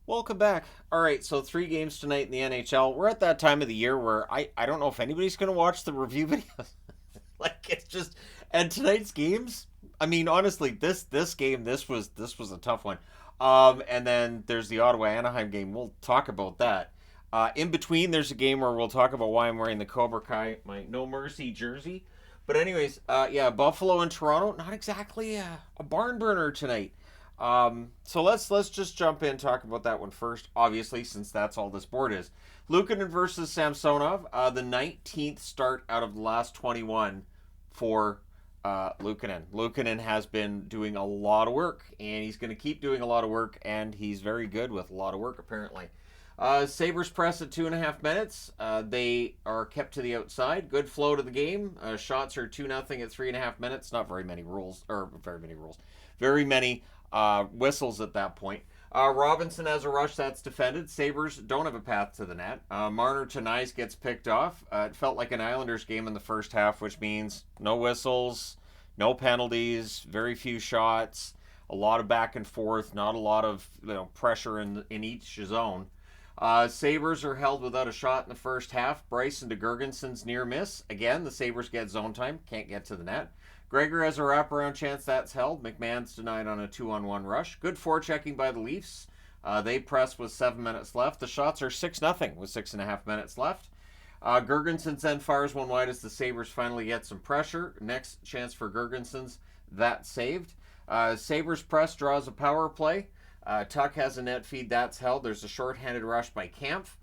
Welcome back. All right, so 3 games tonight in the NHL. We're at that time of the year where I don't know if anybody's going to watch the review videos. Like it's just and tonight's games. I mean, honestly, this game this was a tough one. And then there's the Ottawa Anaheim game. We'll talk about that. In between, there's a game where we'll talk about why I'm wearing the Cobra Kai my No Mercy jersey. But anyways, yeah, Buffalo and Toronto. Not exactly a barn burner tonight. So let's just jump in and talk about that one first, obviously, since that's all this board is. Luukkonen versus Samsonov, the 19th start out of the last 21 for Luukkonen. Luukkonen has been doing a lot of work, and he's going to keep doing a lot of work, and he's very good with a lot of work, apparently. Sabres press at 2.5 minutes. They are kept to the outside. Good flow to the game. Shots are 2-0 at 3.5 minutes. Not very many rules, or very many rules. Very many whistles at that point. Robinson has a rush that's defended. Sabres don't have a path to the net. Marner to Nice gets picked off. It felt like an Islanders game in the first half, which means no whistles, no penalties, very few shots, a lot of back and forth, not a lot of pressure in each zone. Sabres are held without a shot in the first half. Bryson to Gergensen's near miss. Again, the Sabres get zone time, can't get to the net. Gregor has a wraparound chance that's held. McMahon's denied on a 2-on-1 rush. Good forechecking by the Leafs. They press with 7 minutes left. The shots are 6-0 with 6.5 minutes left. Gergensen then fires one wide as the Sabres finally get some pressure. Next chance for Gergensen's. That's saved. Sabres press draws a power play. Tuck has a net feed. That's held. There's a shorthanded rush by Kampf.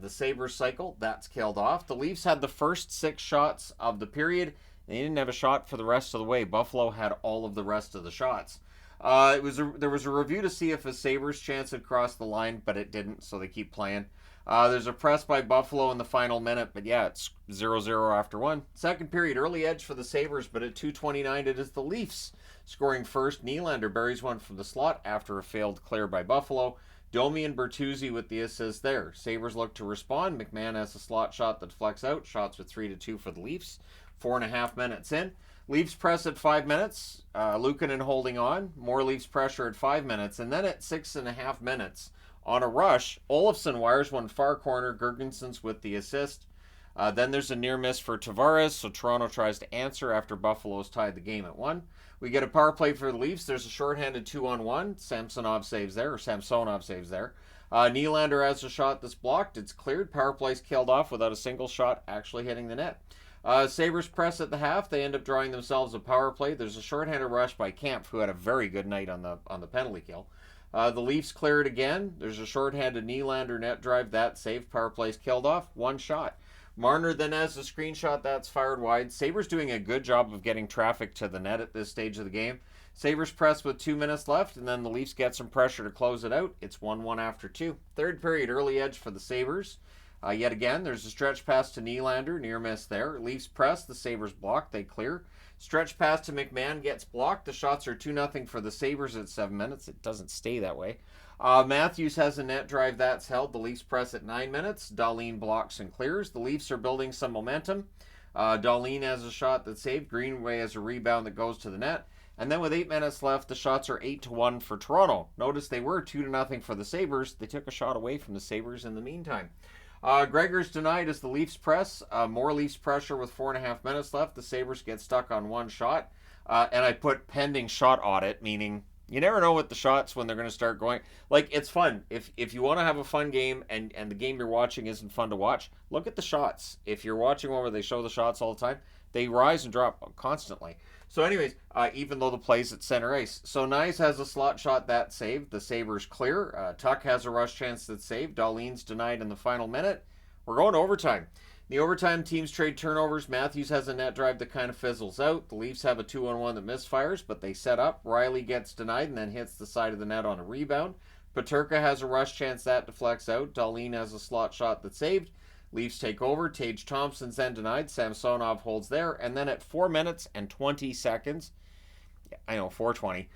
The Sabres cycle. That's killed off. The Leafs had the first 6 shots of the period. They didn't have a shot for the rest of the way. Buffalo had all of the rest of the shots. There was a review to see if a Sabres chance had crossed the line, but it didn't, so they keep playing. There's a press by Buffalo in the final minute, but yeah, it's 0-0 after one. Second period, early edge for the Sabres, but at 2:29 it is the Leafs scoring first. Nylander buries one from the slot after a failed clear by Buffalo. Domi and Bertuzzi with the assist there. Sabres look to respond. McMahon has a slot shot that flecks out. Shots with 3-2 for the Leafs. 4.5 minutes in. Leafs press at 5 minutes. Luukkonen holding on. More Leafs pressure at 5 minutes. And then at 6.5 minutes, on a rush, Olofsson wires one far corner. Gergensen's with the assist. Then there's a near miss for Tavares, so Toronto tries to answer after Buffalo's tied the game at 1. We get a power play for the Leafs. There's a shorthanded 2-on-1. Samsonov saves there. Nylander has a shot that's blocked. It's cleared. Power play's killed off without a single shot actually hitting the net. Sabres press at the half. They end up drawing themselves a power play. There's a shorthanded rush by Kampf, who had a very good night on the penalty kill. The Leafs clear it again. There's a shorthanded Nylander net drive. That saved. Power play's killed off. One shot. Marner then has a screenshot that's fired wide. Sabres doing a good job of getting traffic to the net at this stage of the game. Sabres press with 2 minutes left, and then the Leafs get some pressure to close it out. It's 1-1 after 2. Third period, early edge for the Sabres. Yet again, there's a stretch pass to Nylander, near miss there. Leafs press, the Sabres block, they clear. Stretch pass to McMahon gets blocked. The shots are 2-0 for the Sabres at 7 minutes. It doesn't stay that way. Matthews has a net drive that's held. The Leafs press at 9 minutes. Dahlin blocks and clears. The Leafs are building some momentum. Dahlin has a shot that's saved. Greenway has a rebound that goes to the net. And then with 8 minutes left, the shots are 8-1 for Toronto. Notice they were 2-0 for the Sabres. They took a shot away from the Sabres in the meantime. Gregor's denied as the Leafs press. More Leafs pressure with 4.5 minutes left. The Sabres get stuck on one shot. And I put pending shot audit, meaning you never know with the shots when they're going to start going. Like, it's fun. If you want to have a fun game and the game you're watching isn't fun to watch, look at the shots. If you're watching one where they show the shots all the time, they rise and drop constantly. So anyways, even though the play's at center ice. So Nyes has a slot shot that's saved. The Sabres clear. Tuck has a rush chance that's saved. Dahlin's denied in the final minute. We're going to overtime. In the overtime, teams trade turnovers. Matthews has a net drive that kind of fizzles out. The Leafs have a 2-on-1 that misfires, but they set up. Riley gets denied and then hits the side of the net on a rebound. Peterka has a rush chance that deflects out. Dahlin has a slot shot that's saved. Leafs take over. Tage Thompson's then denied. Samsonov holds there. And then at 4 minutes and 20 seconds, I know, 4:20,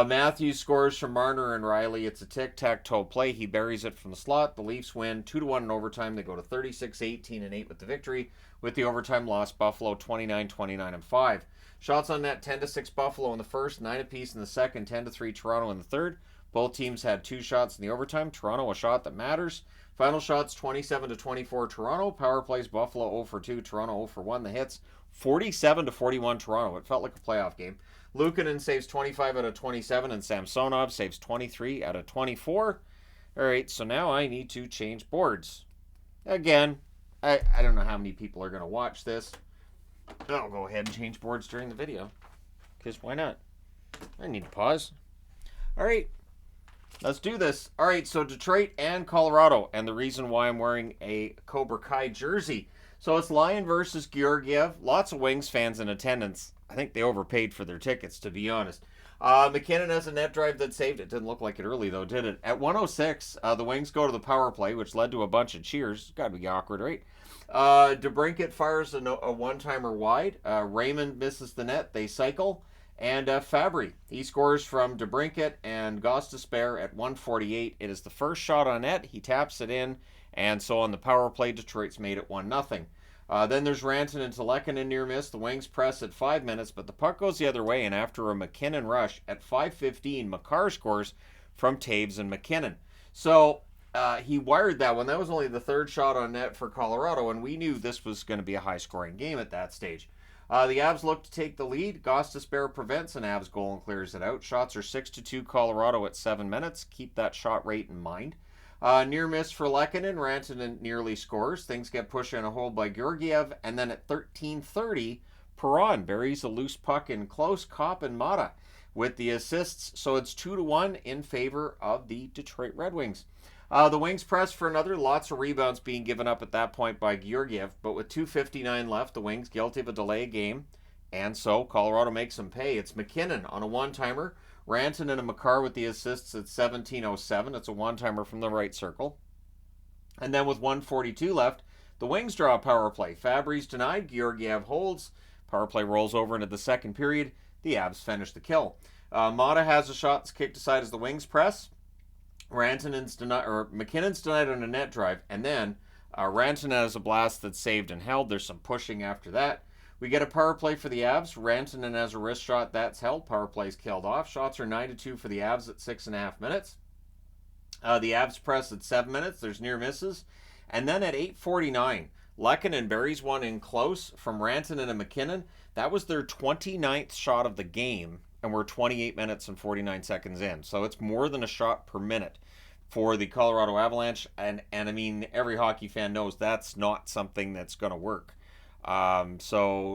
Matthews scores from Marner and Riley. It's a tic-tac-toe play. He buries it from the slot. The Leafs win 2-1 in overtime. They go to 36-18-8 with the victory. With the overtime loss, Buffalo 29-29-5. Shots on net 10-6 Buffalo in the first, 9 apiece in the second, 10-3 Toronto in the third. Both teams had 2 shots in the overtime. Toronto, a shot that matters. Final shots 27-24 Toronto. Power plays Buffalo 0 for 2. Toronto 0 for 1. The hits 47-41 Toronto. It felt like a playoff game. Luukkonen saves 25 out of 27 and Samsonov saves 23 out of 24. All right, so now I need to change boards. Again, I don't know how many people are going to watch this. I'll go ahead and change boards during the video. Because why not? I need to pause. All right, let's do this. All right, so Detroit and Colorado. And the reason why I'm wearing a Cobra Kai jersey. So it's Lion versus Georgiev. Lots of Wings fans in attendance. I think they overpaid for their tickets, to be honest. McKinnon has a net drive that saved it. Didn't look like it early, though, did it? At 1:06, the Wings go to the power play, which led to a bunch of cheers. Got to be awkward, right? DeBrincat fires a one-timer wide. Raymond misses the net. They cycle. And Fabry, he scores from DeBrincat and Gostisbehere at 1:48. It is the first shot on net. He taps it in. And so on the power play, Detroit's made it 1-0. Then there's Rantanen to Lehkonen near miss. The Wings press at 5 minutes, but the puck goes the other way, and after a McKinnon rush at 5:15, Makar scores from Taves and McKinnon. So he wired that one. That was only the third shot on net for Colorado, and we knew this was going to be a high-scoring game at that stage. The Avs look to take the lead. Gostisbehere prevents an Avs goal and clears it out. Shots are 6-2 Colorado at 7 minutes. Keep that shot rate in mind. Near miss for Lehkonen. Rantanen nearly scores. Things get pushed in a hole by Georgiev. And then at 13:30, Perron buries a loose puck in close. Kopp and Mata with the assists. So it's 2-1 in favor of the Detroit Red Wings. The Wings press for another. Lots of rebounds being given up at that point by Georgiev. But with 2:59 left, the Wings guilty of a delay game. And so Colorado makes them pay. It's McKinnon on a one-timer. Rantanen and Makar with the assists at 17:07. It's a one-timer from the right circle. And then with 1:42 left, the Wings draw a power play. Fabry's denied. Georgiev holds. Power play rolls over into the second period. The Avs finish the kill. Mata has a shot that's kicked aside as the Wings press. McKinnon's denied on a net drive. And then Rantanen has a blast that's saved and held. There's some pushing after that. We get a power play for the Avs. Rantanen has a wrist shot that's held. Power play's killed off. Shots are 9-2 for the Avs at 6.5 minutes. The Avs press at 7 minutes. There's near misses. And then at 8:49, Lehkonen buries one in close from Rantanen and McKinnon. That was their 29th shot of the game, and we're 28 minutes and 49 seconds in. So it's more than a shot per minute for the Colorado Avalanche. And I mean, every hockey fan knows that's not something that's going to work. Lalonde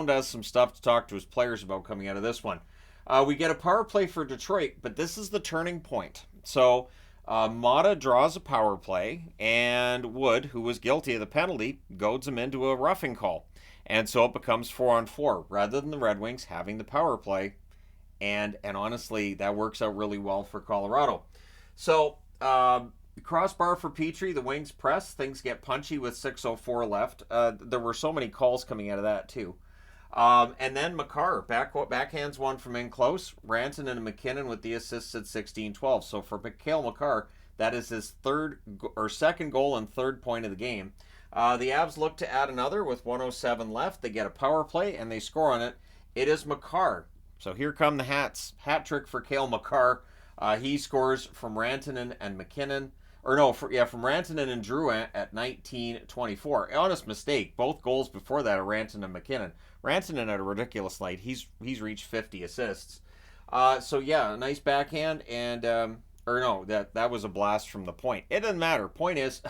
has some stuff to talk to his players about coming out of this one. We get a power play for Detroit, but this is the turning point. So Mata draws a power play, and Wood, who was guilty of the penalty, goads him into a roughing call. And so it becomes 4-on-4 rather than the Red Wings having the power play. And honestly, that works out really well for Colorado. So crossbar for Petrie, the Wings press. Things get punchy with 6:04 left. There were so many calls coming out of that too. And then Makar backhands one from in close. Rantanen and McKinnon with the assists at 16:12. So for Mikhail Makar, that is his second goal and third point of the game. The Avs look to add another with 1:07 left. They get a power play and they score on it. It is Makar. So here come the hats. Hat trick for Cale Makar. He scores from Rantanen and McKinnon. From Rantanen and Drouin at 19:24. Honest mistake. Both goals before that are Rantanen and McKinnon. Rantanen had a ridiculous night. He's reached 50 assists. A nice backhand and that was a blast from the point. It doesn't matter. Point is,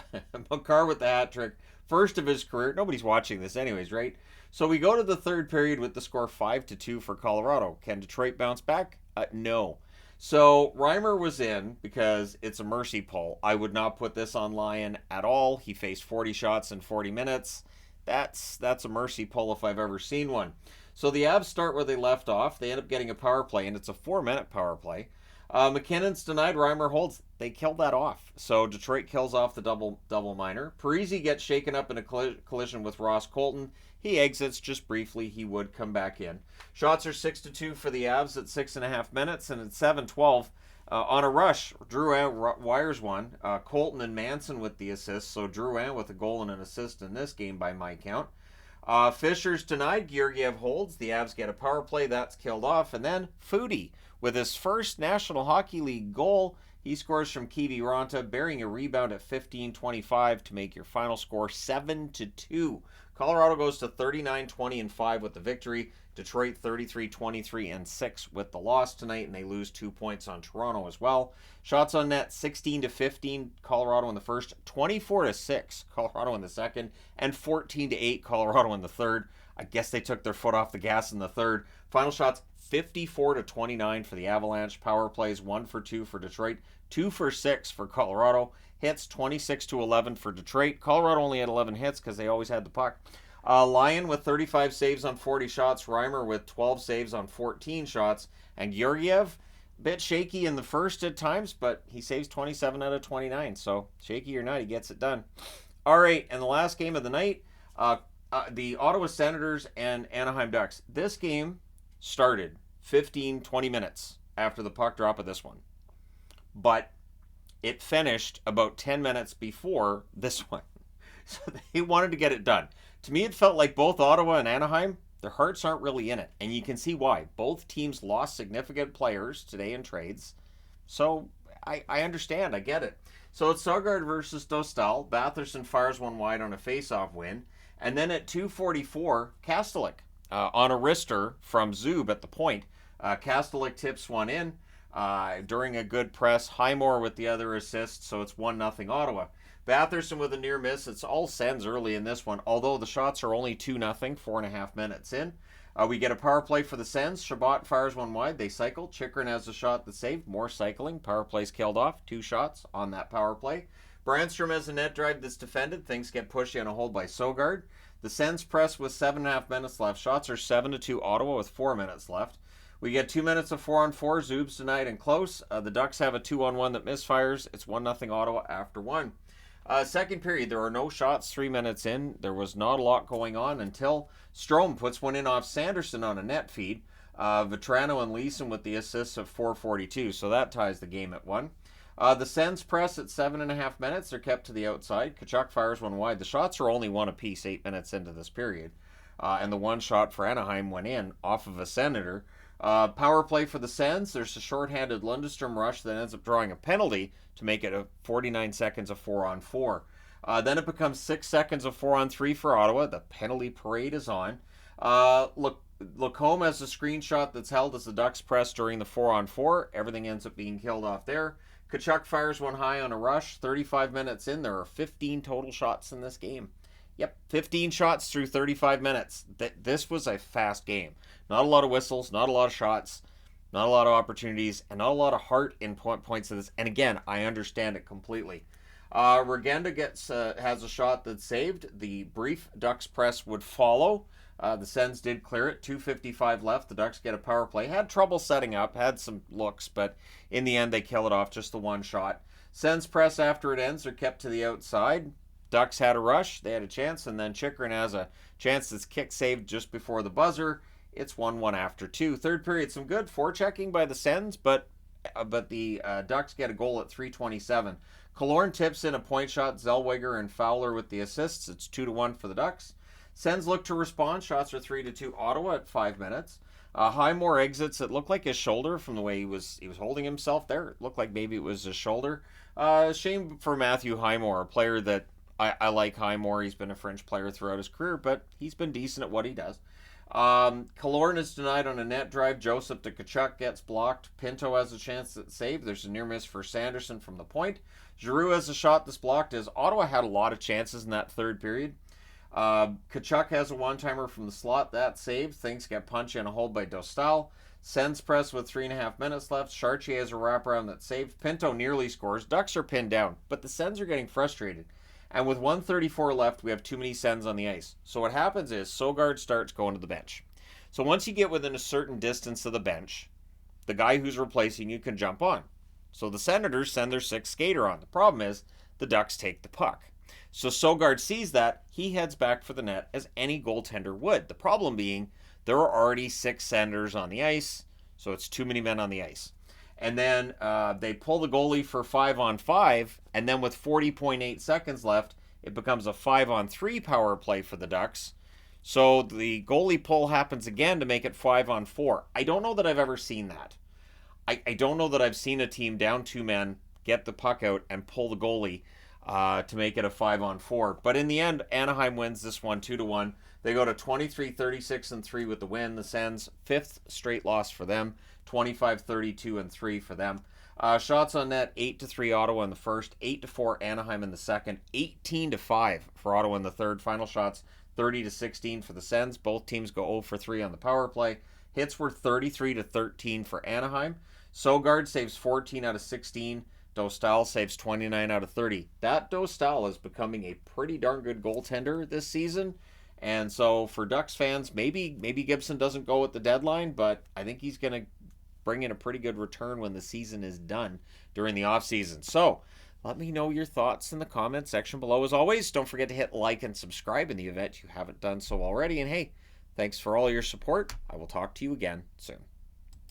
Makar with the hat trick, first of his career. Nobody's watching this anyways, right? So we go to the third period with the score 5-2 for Colorado. Can Detroit bounce back? No. So Reimer was in because it's a mercy pull. I would not put this on Lyon at all. He faced 40 shots in 40 minutes. That's a mercy pull if I've ever seen one. So the Avs start where they left off. They end up getting a power play, and it's a 4-minute power play. McKinnon's denied. Reimer holds. They killed that off. So Detroit kills off the double minor. Parise gets shaken up in a collision with Ross Colton. He exits just briefly. He would come back in. Shots are 6-2 for the Avs at 6.5 minutes, and at 7:12 on a rush, Drouin wires one. Colton and Manson with the assist. So Drouin with a goal and an assist in this game by my count. Fisher's denied. Georgiev holds. The Avs get a power play. That's killed off. And then Foodie, with his first National Hockey League goal, he scores from Kiviranta, burying a rebound at 15:25 to make your final score 7-2. Colorado goes to 39-20-5 with the victory. Detroit 33-23-6 with the loss tonight, and they lose 2 points on Toronto as well. Shots on net 16-15 Colorado in the first, 24-6 Colorado in the second, and 14-8 Colorado in the third. I guess they took their foot off the gas in the third. Final shots 54-29 for the Avalanche. Power plays 1 for 2 for Detroit, 2 for 6 for Colorado. Hits 26-11 for Detroit. Colorado only had 11 hits because they always had the puck. Lyon with 35 saves on 40 shots. Reimer with 12 saves on 14 shots. And Georgiev, a bit shaky in the first at times, but he saves 27 out of 29. So shaky or not, he gets it done. All right, and the last game of the night, the Ottawa Senators and Anaheim Ducks. This game started 15-20 minutes after the puck drop of this one. But it finished about 10 minutes before this one. So they wanted to get it done. To me, it felt like both Ottawa and Anaheim, their hearts aren't really in it. And you can see why. Both teams lost significant players today in trades. So I understand. I get it. So it's Søgaard versus Dostal. Batherson fires one wide on a face-off win. And then at 2:44, Kastelik on a wrister from Zub at the point. Kastelik tips one in during a good press. Highmore with the other assist, so it's 1-0 Ottawa. Batherson with a near miss. It's all Sens early in this one, although the shots are only 2-0, 4.5 minutes in. We get a power play for the Sens. Chabot fires one wide. They cycle. Chychrun has a shot that's saved. More cycling. Power play's killed off. 2 shots on that power play. Brandstrom has a net drive that's defended. Things get pushy on a hold by Søgaard. The Sens press with 7.5 minutes left. Shots are 7-2 Ottawa with 4 minutes left. We get 2 minutes of 4-on-4. Zub's denied and close. The Ducks have a 2-on-1 that misfires. It's 1-0 Ottawa after 1. Second period, there are no shots 3 minutes in. There was not a lot going on until Strome puts one in off Sanderson on a net feed. Vetrano and Leeson with the assists of 4:42, so that ties the game at 1. The Sens press at 7.5 minutes. They're kept to the outside. Tkachuk fires one wide. The shots are only 1 apiece 8 minutes into this period. And the one shot for Anaheim went in off of a Senator. Power play for the Sens. There's a shorthanded Lundestrom rush that ends up drawing a penalty to make it a 49 seconds of 4-on-4. Then it becomes 6 seconds of 4-on-3 for Ottawa. The penalty parade is on. Lacombe has a screenshot that's held as the Ducks press during the 4-on-4. Everything ends up being killed off there. Tkachuk fires one high on a rush. 35 minutes in, there are 15 total shots in this game. Yep, 15 shots through 35 minutes. This was a fast game. Not a lot of whistles, not a lot of shots, not a lot of opportunities, and not a lot of heart in points of this. And again, I understand it completely. Regenda has a shot that's saved. The brief Ducks press would follow. The Sens did clear it. 2:55 left. The Ducks get a power play. Had trouble setting up, had some looks, but in the end they kill it off. Just the one shot. Sens press after it ends. They're kept to the outside. Ducks had a rush. They had a chance, and then Chychrun has a chance that's kick saved just before the buzzer. It's 1-1 after 2. Third period, some good forechecking by the Sens, but the Ducks get a goal at 3:27. Killorn tips in a point shot. Zellweger and Fowler with the assists. It's 2-1 for the Ducks. Sens look to respond. Shots are 3-2 Ottawa at 5 minutes. Highmore exits. It looked like his shoulder from the way he was holding himself there. It looked like maybe it was his shoulder. Shame for Matthew Highmore, a player that I like Highmore. He's been a fringe player throughout his career, but he's been decent at what he does. Killorn is denied on a net drive. Joseph to Tkachuk gets blocked. Pinto has a chance at save. There's a near miss for Sanderson from the point. Giroux has a shot that's blocked as Ottawa had a lot of chances in that third period. Tkachuk has a one-timer from the slot. That saved. Things get punchy and a hold by Dostal. Sens press with 3.5 minutes left. Chartier has a wraparound that saved. Pinto nearly scores. Ducks are pinned down, but the Sens are getting frustrated. And with 1:34 left, we have too many Sens on the ice. So what happens is Søgaard starts going to the bench. So once you get within a certain distance of the bench, the guy who's replacing you can jump on. So the Senators send their sixth skater on. The problem is the Ducks take the puck. So Søgaard sees that. He heads back for the net as any goaltender would. The problem being there are already 6 Senators on the ice, so it's too many men on the ice. And then they pull the goalie for 5-on-5, and then with 40.8 seconds left, it becomes a 5-on-3 power play for the Ducks. So the goalie pull happens again to make it 5-on-4. I don't know that I've ever seen that. I don't know that I've seen a team down 2 men get the puck out and pull the goalie to make it a 5-on-4. But in the end, Anaheim wins this one 2-1. They go to 23-36-3 with the win. The Sens, fifth straight loss for them. 25-32-3 for them. Shots on net, 8-3 Ottawa in the first, 8-4 Anaheim in the second, 18-5 for Ottawa in the third. Final shots, 30-16 for the Sens. Both teams go 0-for-3 on the power play. Hits were 33-13 for Anaheim. Sogard saves 14 out of 16. Dostal saves 29 out of 30. That Dostal is becoming a pretty darn good goaltender this season. And so for Ducks fans, maybe Gibson doesn't go at the deadline, but I think he's going to bring in a pretty good return when the season is done during the offseason. So let me know your thoughts in the comment section below. As always, don't forget to hit like and subscribe in the event you haven't done so already. And hey, thanks for all your support. I will talk to you again soon.